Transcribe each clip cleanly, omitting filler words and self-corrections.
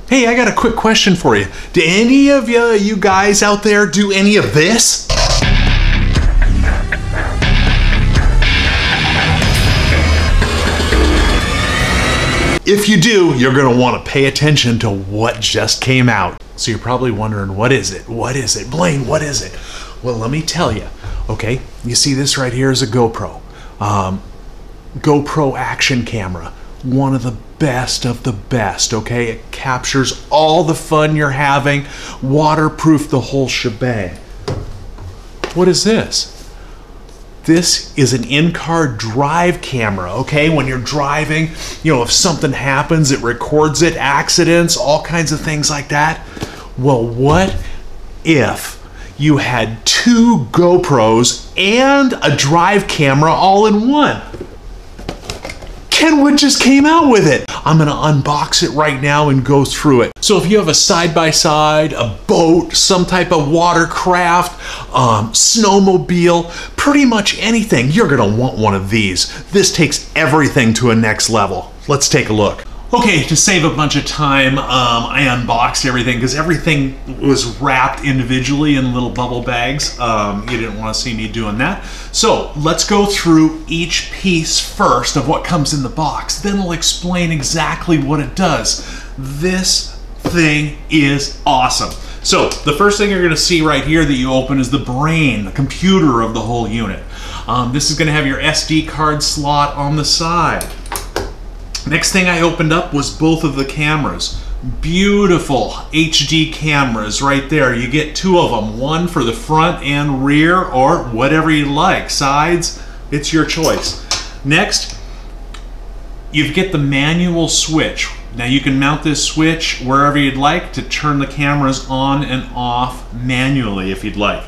Hey, I got a quick question for you. Do any of you guys out there do any of this? If you do, you're gonna wanna pay attention to what just came out. So you're probably wondering, what is it? What is it? Blaine, what is it? Well, let me tell you, okay? You see this right here is a GoPro. GoPro action camera. One of the best, okay? It captures all the fun you're having, waterproof the whole shebang. What is this? This is an in-car drive camera, okay? When you're driving, you know, if something happens, it records it, accidents, all kinds of things like that. Well, what if you had 2 GoPros and a drive camera all in one? Kenwood just came out with it. I'm gonna unbox it right now and go through it. So if you have a side-by-side, a boat, some type of watercraft, snowmobile, pretty much anything, you're gonna want one of these. This takes everything to a next level. Let's take a look. Okay, to save a bunch of time, I unboxed everything because everything was wrapped individually in little bubble bags. You didn't want to see me doing that. So let's go through each piece first of what comes in the box. Then I'll explain exactly what it does. This thing is awesome. So the first thing you're going to see right here that you open is the brain, the computer of the whole unit. This is going to have your SD card slot on the side. Next thing I opened up was both of the cameras. Beautiful HD cameras right there. You get 2 of them, one for the front and rear, or whatever you like. Sides, it's your choice. Next, you get the manual switch. Now you can mount this switch wherever you'd like to turn the cameras on and off manually if you'd like.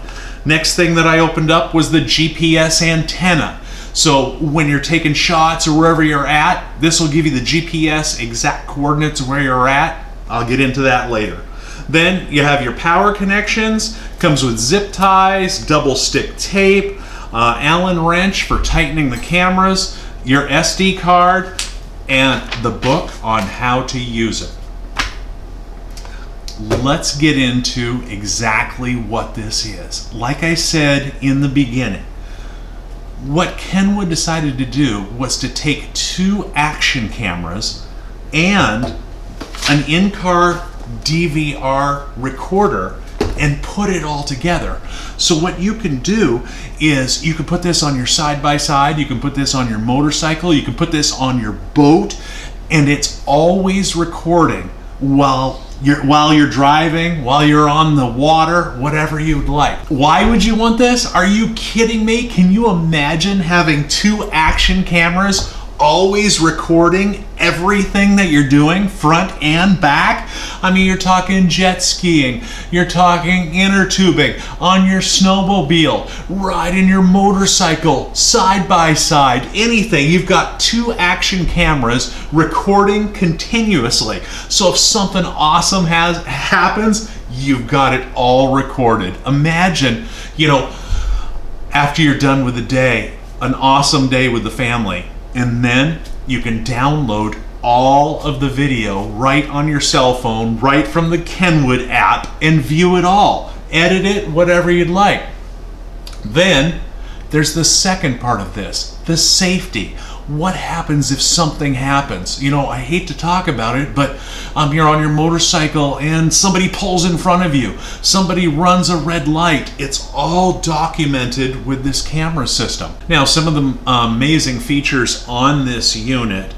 Next thing that I opened up was the GPS antenna. So when you're taking shots or wherever you're at, this will give you the GPS exact coordinates of where you're at. I'll get into that later. Then you have your power connections, comes with zip ties, double stick tape, Allen wrench for tightening the cameras, your SD card, and the book on how to use it. Let's get into exactly what this is. Like I said in the beginning, what Kenwood decided to do was to take 2 action cameras and an in-car DVR recorder and put it all together. So what you can do is you can put this on your side-by-side, you can put this on your motorcycle, you can put this on your boat, and it's always recording while you're driving, while you're on the water, whatever you'd like. Why would you want this? Are you kidding me? Can you imagine having 2 action cameras always recording everything that you're doing, front and back? I mean, you're talking jet skiing, you're talking inner tubing, on your snowmobile, riding your motorcycle, side by side, anything. You've got 2 action cameras recording continuously. So if something awesome happens, you've got it all recorded. Imagine, you know, after you're done with the day, an awesome day with the family, and then you can download all of the video right on your cell phone, right from the Kenwood app, and view it all. Edit it, whatever you'd like. Then there's the second part of this, the safety. What happens if something happens? You know, I hate to talk about it, but you're on your motorcycle and somebody pulls in front of you. Somebody runs a red light. It's all documented with this camera system. Now, some of the amazing features on this unit,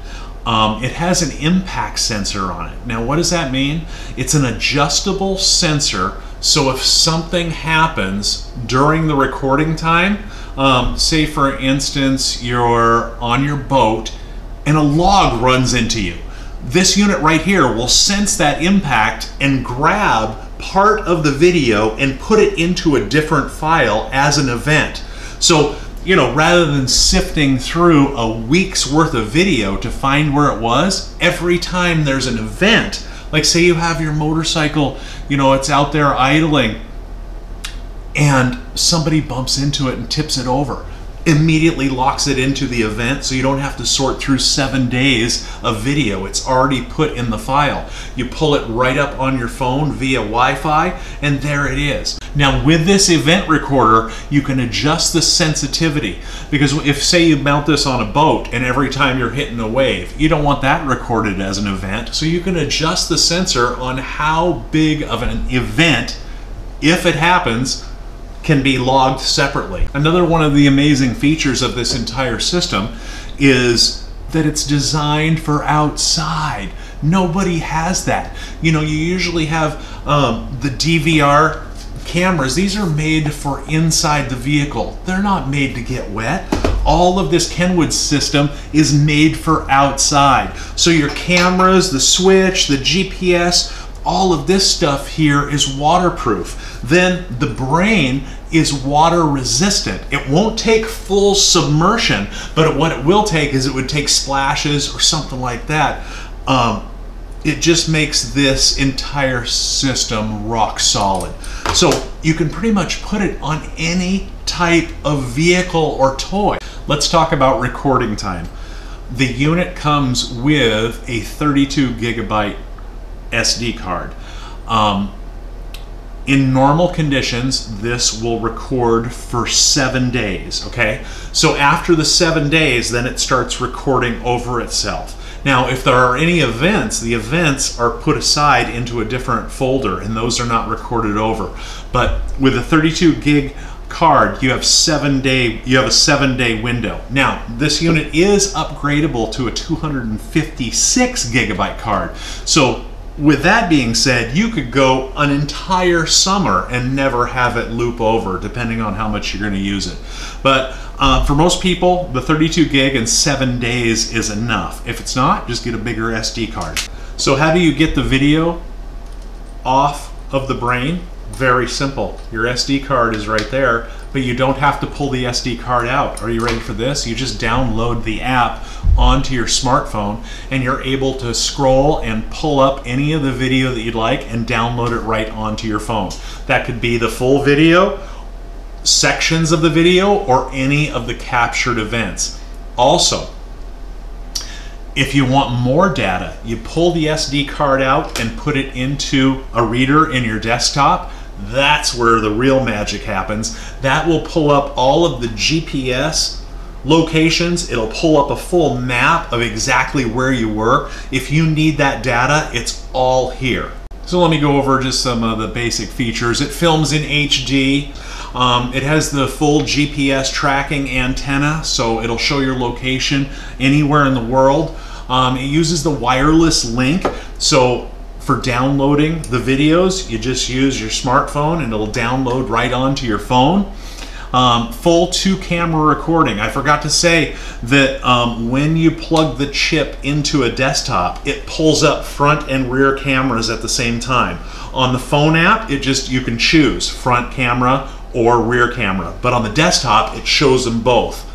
it has an impact sensor on it. Now, what does that mean? It's an adjustable sensor, so if something happens during the recording time, say for instance you're on your boat and a log runs into you, this unit right here will sense that impact and grab part of the video and put it into a different file as an event. So, you know, rather than sifting through a week's worth of video to find where it was, every time there's an event, like say you have your motorcycle, you know, it's out there idling, and somebody bumps into it and tips it over. immediately locks it into the event, so you don't have to sort through 7 days of video. It's already put in the file. You pull it right up on your phone via Wi-Fi, and there it is. Now with this event recorder, you can adjust the sensitivity, because if, say, you mount this on a boat and every time you're hitting a wave, you don't want that recorded as an event, so you can adjust the sensor on how big of an event, if it happens, can be logged separately. Another one of the amazing features of this entire system is that it's designed for outside. Nobody has that. You know, you usually have the DVR cameras. These are made for inside the vehicle. They're not made to get wet. All of this Kenwood system is made for outside. So your cameras, the switch, the GPS, all of this stuff here is waterproof. Then the brain is water resistant. It won't take full submersion, but what it will take is it would take splashes or something like that. It just makes this entire system rock solid. So you can pretty much put it on any type of vehicle or toy. Let's talk about recording time. The unit comes with a 32 gigabyte SD card. In normal conditions, this will record for 7 days, okay? So after the 7 days, then it starts recording over itself. Now, if there are any events, the events are put aside into a different folder, and those are not recorded over. But with a 32 gig card, you have a 7-day window. Now, this unit is upgradable to a 256 gigabyte card. So with that being said, you could go an entire summer and never have it loop over, depending on how much you're going to use it. But for most people, the 32 gig and 7 days is enough. If it's not, just get a bigger SD card. So how do you get the video off of the brain? Very simple. Your SD card is right there, but you don't have to pull the SD card out. Are you ready for this? You just download the app onto your smartphone, and you're able to scroll and pull up any of the video that you'd like and download it right onto your phone. That could be the full video, sections of the video, or any of the captured events. Also, if you want more data, you pull the SD card out and put it into a reader in your desktop. That's where the real magic happens. That will pull up all of the GPS locations. It'll pull up a full map of exactly where you were. If you need that data, it's all here. So let me go over just some of the basic features. It films in HD. It has the full GPS tracking antenna, so it'll show your location anywhere in the world. It uses the wireless link, so for downloading the videos, you just use your smartphone and it'll download right onto your phone. Full 2-camera recording. I forgot to say that when you plug the chip into a desktop, it pulls up front and rear cameras at the same time. On the phone app, you can choose front camera or rear camera, but on the desktop, it shows them both.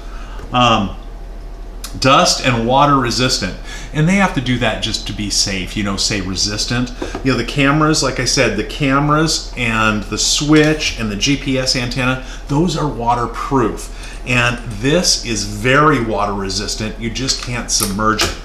Dust and water resistant, and they have to do that just to be safe, you know, say resistant. You know, the cameras, like I said, the cameras and the switch and the GPS antenna, those are waterproof, and this is very water resistant. You just can't submerge it,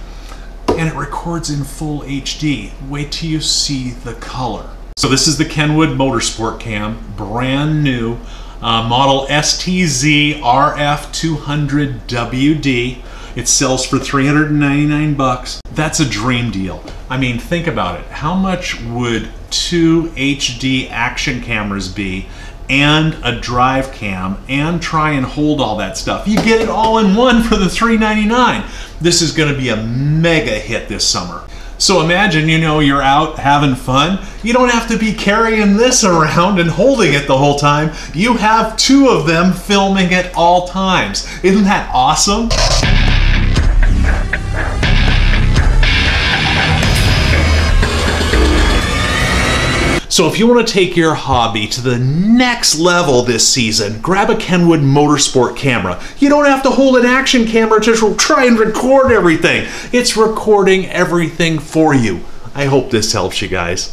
and it records in full HD. Wait till you see the color. So this is the Kenwood Motorsport Cam, brand new, model STZ RF200WD. It sells for $399. That's a dream deal. I mean, think about it. How much would 2 HD action cameras be, and a drive cam, and try and hold all that stuff? You get it all in one for the $399. This is gonna be a mega hit this summer. So imagine, you know, you're out having fun. You don't have to be carrying this around and holding it the whole time. You have 2 of them filming at all times. Isn't that awesome? So if you want to take your hobby to the next level this season, grab a Kenwood Motorsport camera. You don't have to hold an action camera to try and record everything. It's recording everything for you. I hope this helps you guys.